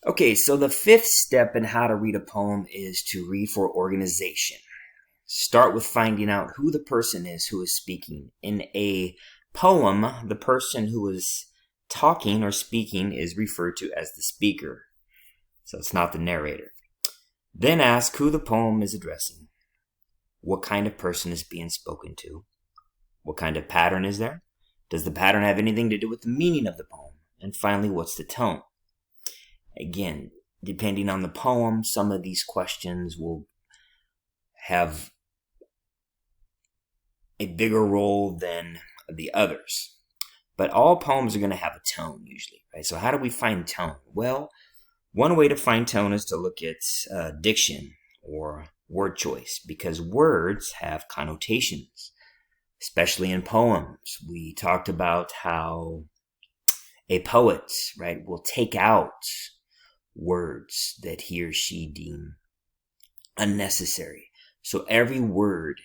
Okay, so the fifth step in how to read a poem is to read for organization. Start with finding out who the person is who is speaking. In a poem, the person who is talking or speaking is referred to as the speaker. So it's not the narrator. Then ask who the poem is addressing. What kind of person is being spoken to? What kind of pattern is there? Does the pattern have anything to do with the meaning of the poem? And finally, what's the tone? Again, depending on the poem, some of these questions will have a bigger role than the others. But all poems are going to have a tone usually, right? So how do we find tone? Well, one way to find tone is to look at diction or word choice, because words have connotations, especially in poems. We talked about how a poet, right, will take out words that he or she deem unnecessary. So every word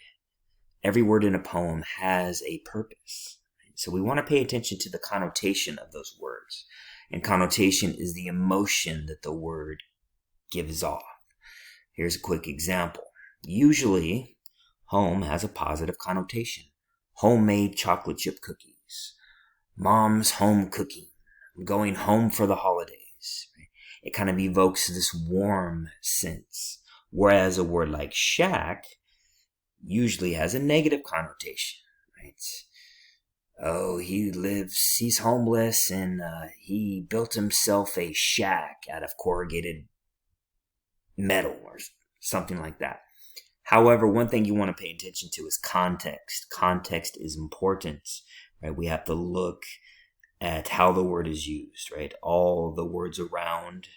in a poem has a purpose. So we want to pay attention to the connotation of those words. And connotation is the emotion that the word gives off. Here's a quick example. Usually, home has a positive connotation. Homemade chocolate chip cookies. Mom's home cooking. I'm going home for the holidays. It kind of evokes this warm sense. Whereas a word like shack usually has a negative connotation, right? Oh, he's homeless, and he built himself a shack out of corrugated metal or something like that. However, one thing you want to pay attention to is context. Context is important, right? We have to look at how the word is used, right? All the words around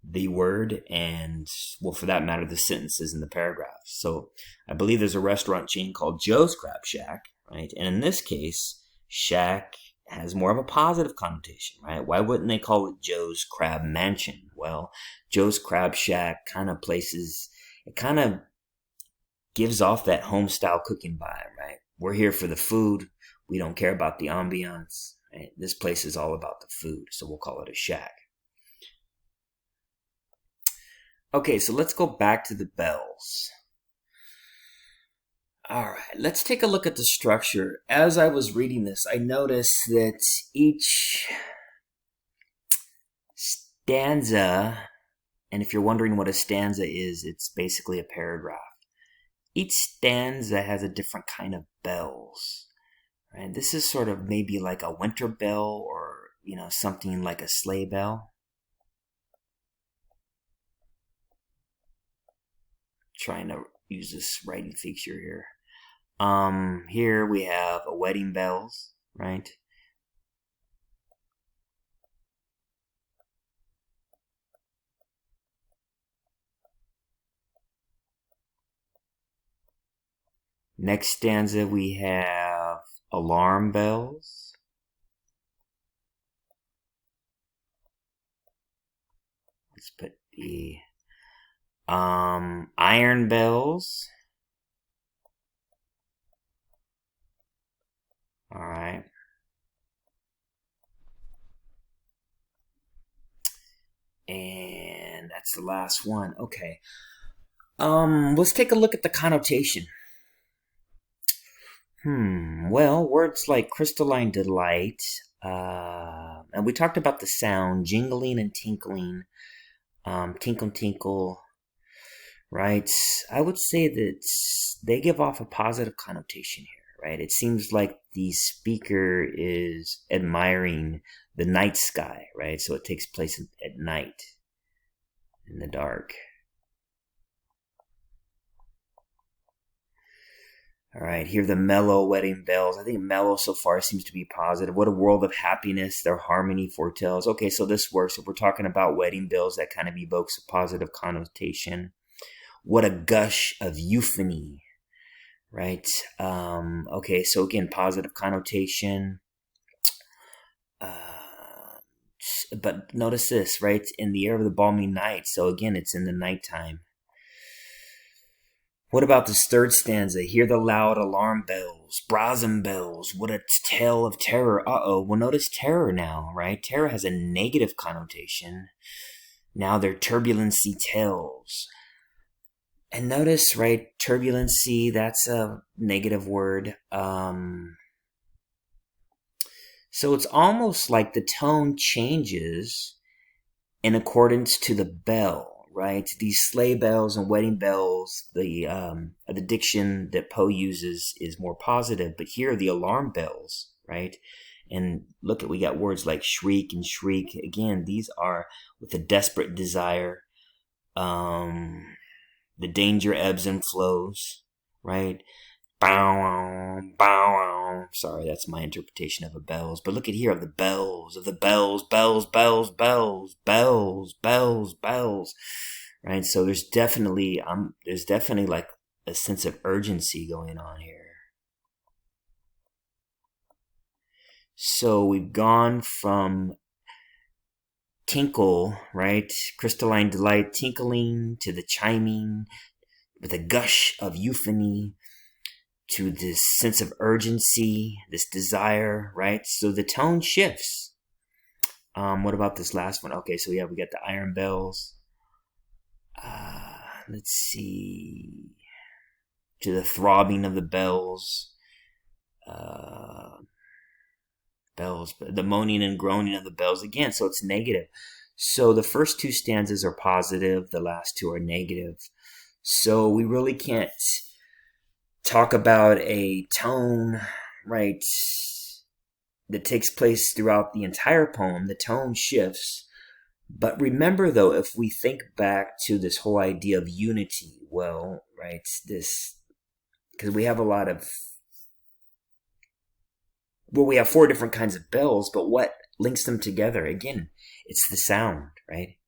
the word and, well, for that matter, the sentences in the paragraph. So I believe there's a restaurant chain called Joe's Crab Shack, right? And in this case, shack has more of a positive connotation, right? Why wouldn't they call it Joe's Crab Mansion? Well, Joe's Crab Shack kind of gives off that home style cooking vibe, right? We're here for the food. We don't care about the ambiance. Right? This place is all about the food, so we'll call it a shack. Okay, so let's go back to the bells. All right, let's take a look at the structure. As I was reading this, I noticed that each stanza, and if you're wondering what a stanza is, it's basically a paragraph. Each stanza has a different kind of bells. Right? This is sort of maybe like a winter bell or, something like a sleigh bell. Trying to use this writing feature here. Here we have a wedding bells, right? Next stanza we have alarm bells. Let's put the iron bells. All right. And that's the last one. Okay. Let's take a look at the connotation. Well, words like crystalline delight, and we talked about the sound, jingling and tinkling, tinkle tinkle, right? I would say that they give off a positive connotation here, right? It seems like the speaker is admiring the night sky, right? So it takes place at night, in the dark. All right, here are the mellow wedding bells. I think mellow so far seems to be positive. What a world of happiness their harmony foretells. Okay, so this works. If we're talking about wedding bells, that kind of evokes a positive connotation. What a gush of euphony, right? Okay, so again, positive connotation. But notice this, right? In the air of the balmy night. So again, it's in the nighttime. What about this third stanza? Hear the loud alarm bells, brazen bells. What a tale of terror. Uh-oh. Well, notice terror now, right? Terror has a negative connotation. Now they're turbulency tales. And notice, right, turbulency, that's a negative word. So it's almost like the tone changes in accordance to the bell, right? These sleigh bells and wedding bells, the diction that Poe uses is more positive, but here are the alarm bells, right? And look at, we got words like shriek and shriek. Again, these are with a desperate desire. The danger ebbs and flows, right? Bow, bow. Sorry, that's my interpretation of the bells. But look at here, of the bells, bells, bells, bells, bells, bells, bells. Right? So there's definitely like a sense of urgency going on here. So we've gone from tinkle, right? Crystalline delight, tinkling, to the chiming with a gush of euphony, to this sense of urgency, this desire, right? So the tone shifts. What about this last one? Okay, so we got the iron bells. Let's see. To the throbbing of the bells. Bells, the moaning and groaning of the bells again. So it's negative. So the first two stanzas are positive. The last two are negative. So we really can't talk about a tone, right, that takes place throughout the entire poem. The tone shifts. But remember, though, if we think back to this whole idea of unity, well, right, this, because we have a lot of, well, we have 4 different kinds of bells, but what links them together? Again, it's the sound, right?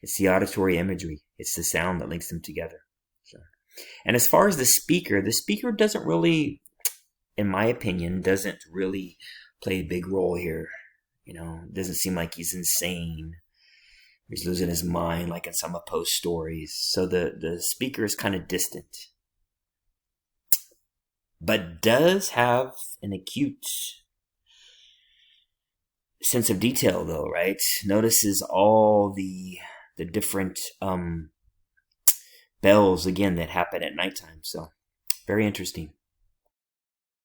It's the auditory imagery. It's the sound that links them together. So, and as far as the speaker doesn't really, in my opinion, doesn't really play a big role here. You know, it doesn't seem like he's insane. He's losing his mind like in some of Poe's stories. So the speaker is kind of distant. But does have an acute sense of detail, though, right? Notices all the different bells, again, that happen at nighttime. So very interesting.